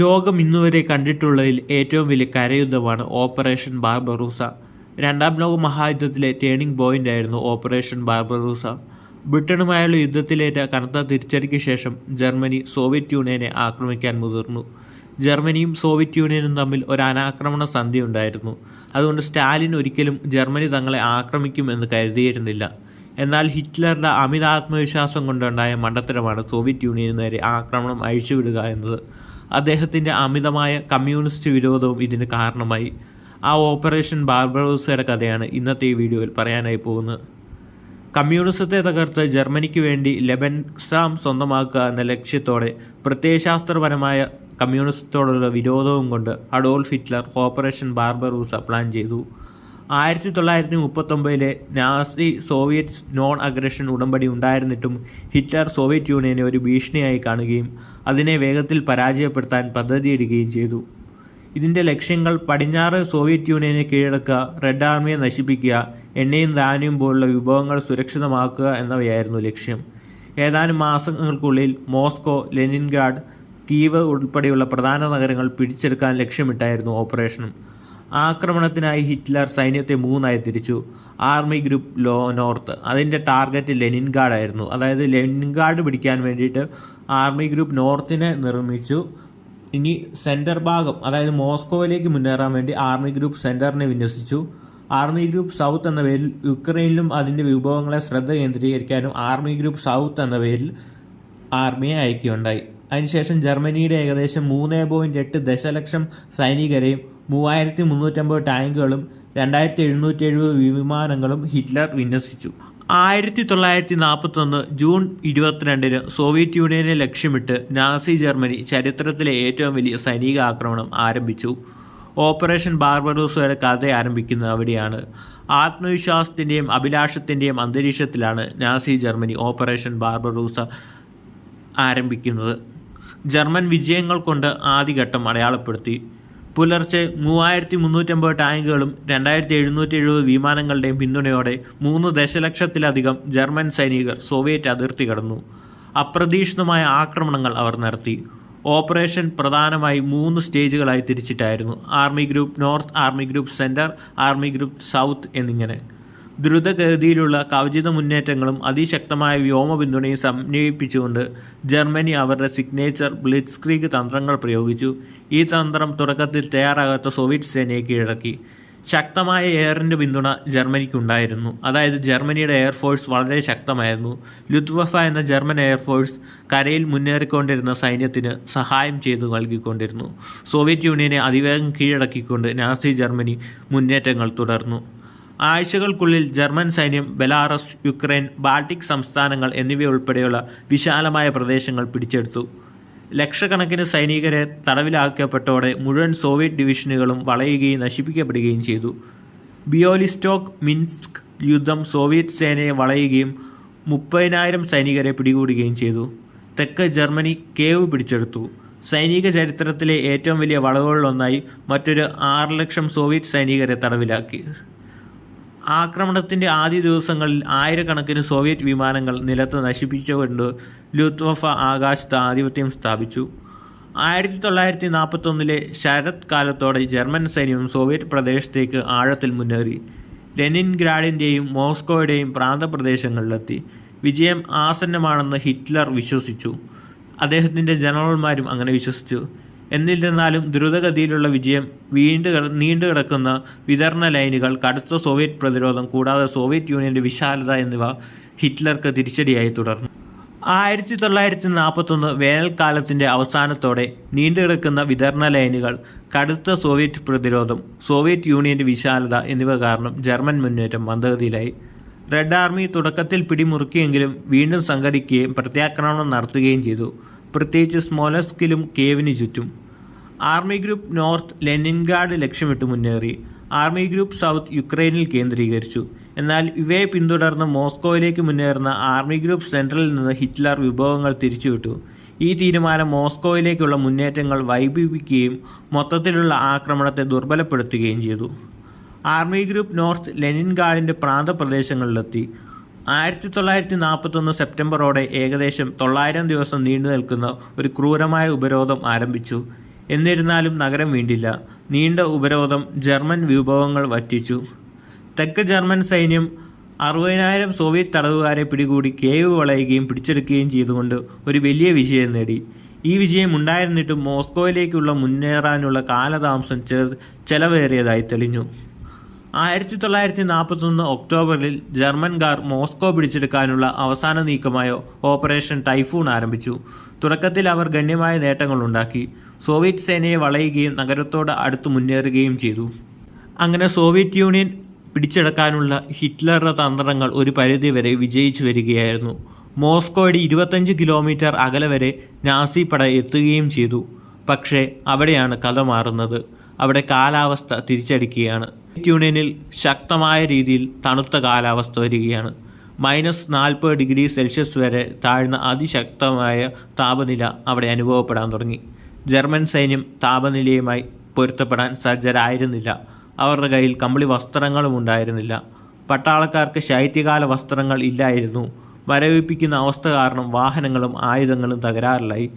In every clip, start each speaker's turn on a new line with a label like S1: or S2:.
S1: ലോകം ഇന്നുവരെ കണ്ടിട്ടുള്ളതിൽ ഏറ്റവും വലിയ കരയുദ്ധമാണ് ഓപ്പറേഷൻ ബാർബറൂസ. രണ്ടാം ലോക മഹായുദ്ധത്തിലെ ടേണിംഗ് പോയിൻ്റായിരുന്നു ഓപ്പറേഷൻ ബാർബറൂസ. ബ്രിട്ടനുമായുള്ള യുദ്ധത്തിലേറ്റ കനത്ത തിരിച്ചടിക്ക് ശേഷം ജർമ്മനി സോവിയറ്റ് യൂണിയനെ ആക്രമിക്കാൻ മുതിർന്നു. ജർമ്മനിയും സോവിയറ്റ് യൂണിയനും തമ്മിൽ ഒരു അനാക്രമണ സന്ധി ഉണ്ടായിരുന്നു. അതുകൊണ്ട് സ്റ്റാലിൻ ഒരിക്കലും ജർമ്മനി തങ്ങളെ ആക്രമിക്കുമെന്ന് കരുതിയിരുന്നില്ല. എന്നാൽ ഹിറ്റ്ലറുടെ അമിത ആത്മവിശ്വാസം കൊണ്ടുണ്ടായ മണ്ടത്തരമാണ് സോവിയറ്റ് യൂണിയന് നേരെ ആക്രമണം അഴിച്ചുവിടുക എന്നത്. അദ്ദേഹത്തിൻ്റെ അമിതമായ കമ്മ്യൂണിസ്റ്റ് വിരോധവും ഇതിന് കാരണമായി. ആ ഓപ്പറേഷൻ ബാർബറൂസയുടെ കഥയാണ് ഇന്നത്തെ ഈ വീഡിയോയിൽ പറയാനായി പോകുന്നത്. കമ്മ്യൂണിസത്തെ തകർത്ത് ജർമ്മനിക്ക് വേണ്ടി ലെബൻസാം സ്വന്തമാക്കുക എന്ന ലക്ഷ്യത്തോടെ പ്രത്യയശാസ്ത്രപരമായ കമ്മ്യൂണിസത്തോടുള്ള വിരോധവും കൊണ്ട് അഡോൾഫ് ഹിറ്റ്ലർ ഓപ്പറേഷൻ ബാർബറൂസ പ്ലാൻ ചെയ്തു. 1939 നാസി സോവിയറ്റ് നോൺ അഗ്രഷൻ ഉടമ്പടി ഉണ്ടായിരുന്നിട്ടും ഹിറ്റ്ലർ സോവിയറ്റ് യൂണിയനെ ഒരു ഭീഷണിയായി കാണുകയും അതിനെ വേഗത്തിൽ പരാജയപ്പെടുത്താൻ പദ്ധതിയിടുകയും ചെയ്തു. ഇതിൻ്റെ ലക്ഷ്യങ്ങൾ പടിഞ്ഞാറ് സോവിയറ്റ് യൂണിയനെ കീഴടക്കുക, റെഡ് ആർമിയെ നശിപ്പിക്കുക, എണ്ണയും ധാന്യവും പോലുള്ള വിഭവങ്ങൾ സുരക്ഷിതമാക്കുക എന്നിവയായിരുന്നു ലക്ഷ്യം. ഏതാനും മാസങ്ങൾക്കുള്ളിൽ മോസ്കോ, ലെനിൻഗ്രാഡ്, കീവ് ഉൾപ്പെടെയുള്ള പ്രധാന നഗരങ്ങൾ പിടിച്ചെടുക്കാൻ ലക്ഷ്യമിട്ടായിരുന്നു ഓപ്പറേഷനും. ആക്രമണത്തിനായി ഹിറ്റ്ലർ സൈന്യത്തെ 3ആയി തിരിച്ചു. ആർമി ഗ്രൂപ്പ് നോർത്ത്, അതിൻ്റെ ടാർഗറ്റ് ലെനിൻഗ്രാഡ് ആയിരുന്നു. അതായത് ലെനിൻഗ്രാഡ് പിടിക്കാൻ വേണ്ടിയിട്ട് ആർമി ഗ്രൂപ്പ് നോർത്തിനെ നിർമ്മിച്ചു. ഇനി സെൻറ്റർ ഭാഗം, അതായത് മോസ്കോയിലേക്ക് മുന്നേറാൻ വേണ്ടി ആർമി ഗ്രൂപ്പ് സെൻറ്ററിനെ വിന്യസിച്ചു. ആർമി ഗ്രൂപ്പ് സൗത്ത് എന്ന പേരിൽ യുക്രൈനിലും അതിൻ്റെ വിഭവങ്ങളെ ശ്രദ്ധ കേന്ദ്രീകരിക്കാനും ആർമി ഗ്രൂപ്പ് സൗത്ത് എന്ന പേരിൽ ആർമിയെ അയക്കുകയുണ്ടായി. അതിനുശേഷം ജർമ്മനിയുടെ ഏകദേശം 3.8 ദശലക്ഷം സൈനികരെയും 3350 ടാങ്കുകളും 2770 വിമാനങ്ങളും ഹിറ്റ്ലർ വിന്യസിച്ചു. 1941 ജൂൺ 22 സോവിയറ്റ് യൂണിയനെ ലക്ഷ്യമിട്ട് നാസി ജർമ്മനി ചരിത്രത്തിലെ ഏറ്റവും വലിയ സൈനിക ആക്രമണം ആരംഭിച്ചു. ഓപ്പറേഷൻ ബാർബറൂസയുടെ കഥ ആരംഭിക്കുന്നത് അവിടെയാണ്. ആത്മവിശ്വാസത്തിൻ്റെയും അഭിലാഷത്തിൻ്റെയും അന്തരീക്ഷത്തിലാണ് നാസി ജർമ്മനി ഓപ്പറേഷൻ ബാർബറൂസ ആരംഭിക്കുന്നത്. ജർമ്മൻ വിജയങ്ങൾ കൊണ്ട് ആദ്യഘട്ടം അടയാളപ്പെടുത്തി. പുലർച്ചെ 3350 ടാങ്കുകളും 2770 വിമാനങ്ങളുടെയും പിന്തുണയോടെ 3 ദശലക്ഷത്തിലധികം ജർമ്മൻ സൈനികർ സോവിയറ്റ് അതിർത്തി കടന്നു. അപ്രതീക്ഷിതമായ ആക്രമണങ്ങൾ അവർ നടത്തി. ഓപ്പറേഷൻ പ്രധാനമായി 3 സ്റ്റേജുകളായി തിരിച്ചിട്ടായിരുന്നു. Army group north, army group centre, army group south എന്നിങ്ങനെ. ദ്രുതഗതിയിലുള്ള കവചിത മുന്നേറ്റങ്ങളും അതിശക്തമായ വ്യോമ പിന്തുണയും സമന്വയിപ്പിച്ചുകൊണ്ട് ജർമ്മനി അവരുടെ സിഗ്നേച്ചർ ബ്ലിറ്റ്സ്ക്രീഗ് തന്ത്രങ്ങൾ പ്രയോഗിച്ചു. ഈ തന്ത്രം തുടക്കത്തിൽ തയ്യാറാകാത്ത സോവിയറ്റ് സേനയെ കീഴടക്കി. ശക്തമായ എയറിൻ്റെ പിന്തുണ ജർമ്മനിക്കുണ്ടായിരുന്നു. അതായത് ജർമ്മനിയുടെ എയർഫോഴ്സ് വളരെ ശക്തമായിരുന്നു. ലുത്വഫ എന്ന ജർമ്മൻ എയർഫോഴ്സ് കരയിൽ മുന്നേറിക്കൊണ്ടിരുന്ന സൈന്യത്തിന് സഹായം ചെയ്തു നൽകിക്കൊണ്ടിരുന്നു. സോവിയറ്റ് യൂണിയനെ അതിവേഗം കീഴടക്കിക്കൊണ്ട് നാസി ജർമ്മനി മുന്നേറ്റങ്ങൾ തുടർന്നു. ആഴ്ചകൾക്കുള്ളിൽ ജർമ്മൻ സൈന്യം ബെലാറസ്, യുക്രൈൻ, ബാൾട്ടിക് സംസ്ഥാനങ്ങൾ എന്നിവയുൾപ്പെടെയുള്ള വിശാലമായ പ്രദേശങ്ങൾ പിടിച്ചെടുത്തു. ലക്ഷക്കണക്കിന് സൈനികരെ തടവിലാക്കപ്പെട്ടോടെ മുഴുവൻ സോവിയറ്റ് ഡിവിഷനുകളും വളയുകയും നശിപ്പിക്കപ്പെടുകയും ചെയ്തു. ബിയോലിസ്റ്റോക്ക് മിൻസ്ക് യുദ്ധം സോവിയറ്റ് സേനയെ വളയുകയും 30,000 സൈനികരെ പിടികൂടുകയും ചെയ്തു. തെക്ക് ജർമ്മനി കേവ് പിടിച്ചെടുത്തു. സൈനിക ചരിത്രത്തിലെ ഏറ്റവും വലിയ വളവുകളിലൊന്നായി മറ്റൊരു 6 ലക്ഷം സോവിയറ്റ് സൈനികരെ തടവിലാക്കി. ആക്രമണത്തിൻ്റെ ആദ്യ ദിവസങ്ങളിൽ ആയിരക്കണക്കിന് സോവിയറ്റ് വിമാനങ്ങൾ നിലത്ത് നശിപ്പിച്ചുകൊണ്ട് ലുത്വഫ ആകാശത്ത് ആധിപത്യം സ്ഥാപിച്ചു. 1941 ശരത് കാലത്തോടെ ജർമ്മൻ സൈന്യം സോവിയറ്റ് പ്രദേശത്തേക്ക് ആഴത്തിൽ മുന്നേറി. ലെനിൻഗ്രാഡിൻ്റെയും മോസ്കോയുടെയും പ്രാന്തപ്രദേശങ്ങളിലെത്തി. വിജയം ആസന്നമാണെന്ന് ഹിറ്റ്ലർ വിശ്വസിച്ചു. അദ്ദേഹത്തിൻ്റെ ജനറൽമാരും അങ്ങനെ വിശ്വസിച്ചു. എന്നിരുന്നാലും ദ്രുതഗതിയിലുള്ള വിജയം, നീണ്ടുകിടക്കുന്ന വിതരണ ലൈനുകൾ, കടുത്ത സോവിയറ്റ് പ്രതിരോധം കൂടാതെ സോവിയറ്റ് യൂണിയൻ്റെ വിശാലത എന്നിവ ഹിറ്റ്ലർക്ക് തിരിച്ചടിയായി തുടർന്നു. 1941 വേനൽക്കാലത്തിൻ്റെ അവസാനത്തോടെ നീണ്ടുകിടക്കുന്ന വിതരണ ലൈനുകൾ, കടുത്ത സോവിയറ്റ് പ്രതിരോധം, സോവിയറ്റ് യൂണിയൻ്റെ വിശാലത എന്നിവ കാരണം ജർമ്മൻ മുന്നേറ്റം മന്ദഗതിയിലായി. റെഡ് ആർമി തുടക്കത്തിൽ പിടിമുറുക്കിയെങ്കിലും വീണ്ടും സംഘടിക്കുകയും പ്രത്യാക്രമണം നടത്തുകയും ചെയ്തു, പ്രത്യേകിച്ച് സ്മോലസ്കിലും കേവിന് ചുറ്റും. ആർമി ഗ്രൂപ്പ് നോർത്ത് ലെനിൻഗ്രാഡ് ലക്ഷ്യമിട്ട് മുന്നേറി. ആർമി ഗ്രൂപ്പ് സൗത്ത് യുക്രൈനിൽ കേന്ദ്രീകരിച്ചു. എന്നാൽ ഇവയെ പിന്തുടർന്ന് മോസ്കോയിലേക്ക് മുന്നേറുന്ന ആർമി ഗ്രൂപ്പ് സെൻട്രലിൽ നിന്ന് ഹിറ്റ്ലർ വിഭവങ്ങൾ തിരിച്ചുവിട്ടു. ഈ തീരുമാനം മോസ്കോയിലേക്കുള്ള മുന്നേറ്റങ്ങൾ വൈകിപ്പിക്കുകയും മൊത്തത്തിലുള്ള ആക്രമണത്തെ ദുർബലപ്പെടുത്തുകയും ചെയ്തു. ആർമി ഗ്രൂപ്പ് നോർത്ത് ലെനിൻഗ്രാഡിൻ്റെ പ്രാന്തപ്രദേശങ്ങളിലെത്തി. 1941 സെപ്റ്റംബറോടെ ഏകദേശം 900 ദിവസം നീണ്ടു നിൽക്കുന്ന ഒരു ക്രൂരമായ ഉപരോധം ആരംഭിച്ചു. എന്നിരുന്നാലും നഗരം വീണ്ടില്ല. നീണ്ട ഉപരോധം ജർമ്മൻ വിഭവങ്ങൾ വറ്റിച്ചു. തെക്ക് ജർമ്മൻ സൈന്യം 60,000 സോവിയറ്റ് തടവുകാരെ പിടികൂടി കീവ് വളയുകയും പിടിച്ചെടുക്കുകയും ചെയ്തുകൊണ്ട് ഒരു വലിയ വിജയം നേടി. ഈ വിജയം ഉണ്ടായിരുന്നിട്ടും മോസ്കോയിലേക്കുള്ള മുന്നേറാനുള്ള കാലതാമസം ചെലവേറിയതായി തെളിഞ്ഞു. 1941 ഒക്ടോബറിൽ ജർമ്മൻകാർ മോസ്കോ പിടിച്ചെടുക്കാനുള്ള അവസാന നീക്കമായ ഓപ്പറേഷൻ ടൈഫൂൺ ആരംഭിച്ചു. തുടക്കത്തിൽ അവർ ഗണ്യമായ നേട്ടങ്ങളുണ്ടാക്കി. സോവിയറ്റ് സേനയെ വളയുകയും നഗരത്തോട് അടുത്ത് മുന്നേറുകയും ചെയ്തു. അങ്ങനെ സോവിയറ്റ് യൂണിയൻ പിടിച്ചെടുക്കാനുള്ള ഹിറ്റ്ലറുടെ തന്ത്രങ്ങൾ ഒരു പരിധിവരെ വിജയിച്ചു വരികയായിരുന്നു. മോസ്കോയുടെ 25 കിലോമീറ്റർ അകലെ വരെ നാസി പട എത്തുകയും ചെയ്തു. പക്ഷേ അവിടെയാണ് കഥ മാറുന്നത്. അവിടെ കാലാവസ്ഥ തിരിച്ചടിക്കുകയാണ്. സോവിയറ്റ് യൂണിയനിൽ ശക്തമായ രീതിയിൽ തണുത്ത കാലാവസ്ഥ വരികയാണ്. -40°C വരെ താഴ്ന്ന അതിശക്തമായ താപനില അവിടെ അനുഭവപ്പെടാൻ തുടങ്ങി. ജർമ്മൻ സൈന്യം താപനിലയുമായി പൊരുത്തപ്പെടാൻ സജ്ജരായിരുന്നില്ല. അവരുടെ കയ്യിൽ കമ്പിളി വസ്ത്രങ്ങളും ഉണ്ടായിരുന്നില്ല. പട്ടാളക്കാർക്ക് ശൈത്യകാല വസ്ത്രങ്ങൾ ഇല്ലായിരുന്നു. മരവിപ്പിക്കുന്ന അവസ്ഥ കാരണം വാഹനങ്ങളും ആയുധങ്ങളും തകരാറിലായി.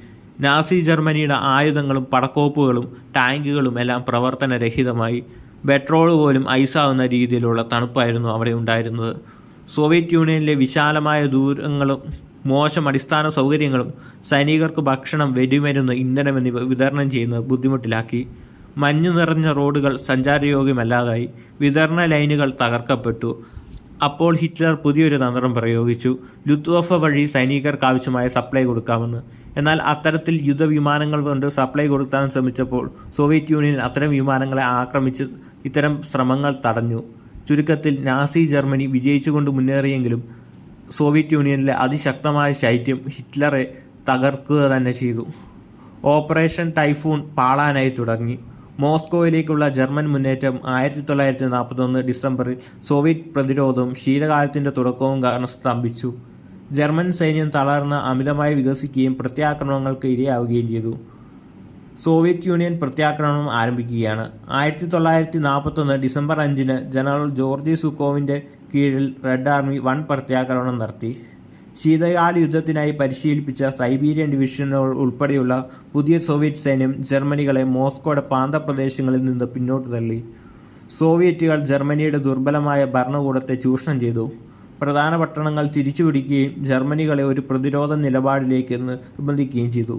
S1: നാസി ജർമ്മനിയുടെ ആയുധങ്ങളും പടക്കോപ്പുകളും ടാങ്കുകളും എല്ലാം പ്രവർത്തനരഹിതമായി. പെട്രോൾ പോലും ഐസാവുന്ന രീതിയിലുള്ള തണുപ്പായിരുന്നു അവിടെ ഉണ്ടായിരുന്നത്. സോവിയറ്റ് യൂണിയനിലെ വിശാലമായ ദൂരങ്ങളും മോശം അടിസ്ഥാന സൗകര്യങ്ങളും സൈനികർക്ക് ഭക്ഷണം, വെടിമരുന്ന്, ഇന്ധനം എന്നിവ വിതരണം ചെയ്യുന്നത് ബുദ്ധിമുട്ടിലാക്കി. മഞ്ഞു നിറഞ്ഞ റോഡുകൾ സഞ്ചാരയോഗ്യമല്ലാതായി. വിതരണ ലൈനുകൾ തകർക്കപ്പെട്ടു. അപ്പോൾ ഹിറ്റ്ലർ പുതിയൊരു തന്ത്രം പ്രയോഗിച്ചു. ലുഫ്റ്റ്വാഫെ വഴി സൈനികർക്ക് ആവശ്യമായ സപ്ലൈ കൊടുക്കാമെന്ന്. എന്നാൽ അത്തരത്തിൽ യുദ്ധവിമാനങ്ങൾ കൊണ്ട് സപ്ലൈ കൊടുക്കാൻ ശ്രമിച്ചപ്പോൾ സോവിയറ്റ് യൂണിയൻ അത്തരം വിമാനങ്ങളെ ആക്രമിച്ച് ഇത്തരം ശ്രമങ്ങൾ തടഞ്ഞു. ചുരുക്കത്തിൽ നാസി ജർമ്മനി വിജയിച്ചുകൊണ്ട് മുന്നേറിയെങ്കിലും സോവിയറ്റ് യൂണിയനിലെ അതിശക്തമായ ശൈത്യം ഹിറ്റ്ലറെ തകർക്കുക തന്നെ ചെയ്തു. ഓപ്പറേഷൻ ടൈഫൂൺ പാളാനായി തുടങ്ങി. മോസ്കോയിലേക്കുള്ള ജർമ്മൻ മുന്നേറ്റം 1941 ഡിസംബറിൽ സോവിയറ്റ് പ്രതിരോധവും ശീതകാലത്തിൻ്റെ തുടക്കവും കാരണം സ്തംഭിച്ചു. ജർമ്മൻ സൈന്യം തളർന്ന് അമിതമായി വികസിക്കുകയും പ്രത്യാക്രമണങ്ങൾക്ക് ഇരയാവുകയും ചെയ്തു. സോവിയറ്റ് യൂണിയൻ പ്രത്യാക്രമണം ആരംഭിക്കുകയാണ്. 1941 ഡിസംബർ 5 ജനറൽ ജോർജി സുക്കോവിൻ്റെ കീഴിൽ റെഡ് ആർമി വൻ പ്രത്യാക്രമണം നടത്തി. ശീതകാല യുദ്ധത്തിനായി പരിശീലിപ്പിച്ച സൈബീരിയൻ ഡിവിഷനുകൾ ഉൾപ്പെടെയുള്ള പുതിയ സോവിയറ്റ് സൈന്യം ജർമ്മനികളെ മോസ്കോയുടെ പ്രാന്തപ്രദേശങ്ങളിൽ നിന്ന് പിന്നോട്ട് തള്ളി. സോവിയറ്റുകൾ ജർമ്മനിയുടെ ദുർബലമായ ഭരണകൂടത്തെ ചൂഷണം ചെയ്തു. പ്രധാന പട്ടണങ്ങൾ തിരിച്ചുപിടിക്കുകയും ജർമ്മനികളെ ഒരു പ്രതിരോധ നിലപാടിലേക്ക് നിർബന്ധിക്കുകയും ചെയ്തു.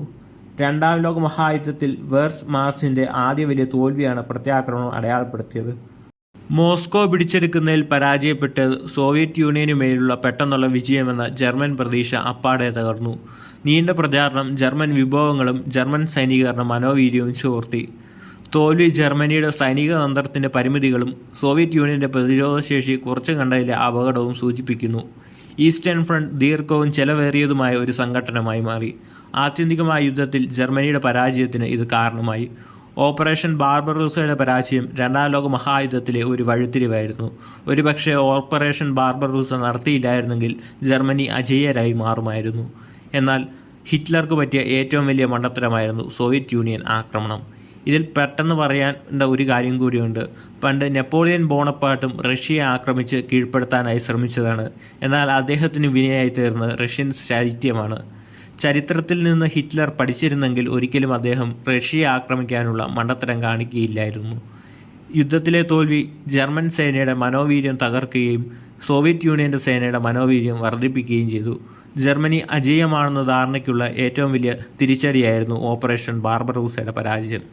S1: രണ്ടാം ലോക മഹായുദ്ധത്തിൽ വേഴ്സ് മാർച്ചിൻ്റെ ആദ്യ വലിയ തോൽവിയാണ് പ്രത്യാക്രമണം അടയാളപ്പെടുത്തിയത്. മോസ്കോ പിടിച്ചെടുക്കുന്നതിൽ പരാജയപ്പെട്ട് സോവിയറ്റ് യൂണിയനുമേലുള്ള പെട്ടെന്നുള്ള വിജയമെന്ന ജർമ്മൻ പ്രതീക്ഷ അപ്പാടെ തകർന്നു. നീണ്ട പ്രചാരണം ജർമ്മൻ വിഭവങ്ങളും ജർമ്മൻ സൈനികരുടെ മനോവീര്യവും ചോർത്തി. തോൽവി ജർമ്മനിയുടെ സൈനിക തന്ത്രത്തിൻ്റെ പരിമിതികളും സോവിയറ്റ് യൂണിയൻ്റെ പ്രതിരോധശേഷി കുറച്ചു കണ്ടതിലെ അപകടവും സൂചിപ്പിക്കുന്നു. ഈസ്റ്റേൺ ഫ്രണ്ട് ദീർഘവും ചെലവേറിയതുമായ ഒരു സംഘടനമായി മാറി. ആത്യന്തികമായ യുദ്ധത്തിൽ ജർമ്മനിയുടെ പരാജയത്തിന് ഇത് കാരണമായി. ഓപ്പറേഷൻ ബാർബറൂസയുടെ പരാജയം രണ്ടാം ലോക മഹായുദ്ധത്തിലെ ഒരു വഴിത്തിരിവായിരുന്നു. ഒരുപക്ഷെ ഓപ്പറേഷൻ ബാർബറൂസ നടത്തിയില്ലായിരുന്നെങ്കിൽ ജർമ്മനി അജേയരായി മാറുമായിരുന്നു. എന്നാൽ ഹിറ്റ്ലർക്ക് പറ്റിയ ഏറ്റവും വലിയ മണ്ടത്തരമായിരുന്നു സോവിയറ്റ് യൂണിയൻ ആക്രമണം. ഇതിൽ പെട്ടെന്ന് പറയേണ്ട ഒരു കാര്യം കൂടിയുണ്ട്. പണ്ട് നെപ്പോളിയൻ ബോണപ്പാർട്ടും റഷ്യയെ ആക്രമിച്ച് കീഴ്പ്പെടുത്താനായി ശ്രമിച്ചതാണ്. എന്നാൽ അദ്ദേഹത്തിന് വിനയായി തീർന്നത് റഷ്യൻ ശൈത്യമാണ്. ചരിത്രത്തിൽ നിന്ന് ഹിറ്റ്ലർ പഠിച്ചിരുന്നെങ്കിൽ ഒരിക്കലും അദ്ദേഹം റഷ്യയെ ആക്രമിക്കാനുള്ള മണ്ടത്തരം കാണിക്കുകയില്ലായിരുന്നു. യുദ്ധത്തിലെ തോൽവി ജർമ്മൻ സേനയുടെ മനോവീര്യം തകർക്കുകയും സോവിയറ്റ് യൂണിയൻ്റെ സേനയുടെ മനോവീര്യം വർദ്ധിപ്പിക്കുകയും ചെയ്തു. ജർമ്മനി അജേയമാണെന്ന ധാരണയ്ക്കുള്ള ഏറ്റവും വലിയ തിരിച്ചടിയായിരുന്നു ഓപ്പറേഷൻ ബാർബറൂസയുടെ പരാജയം.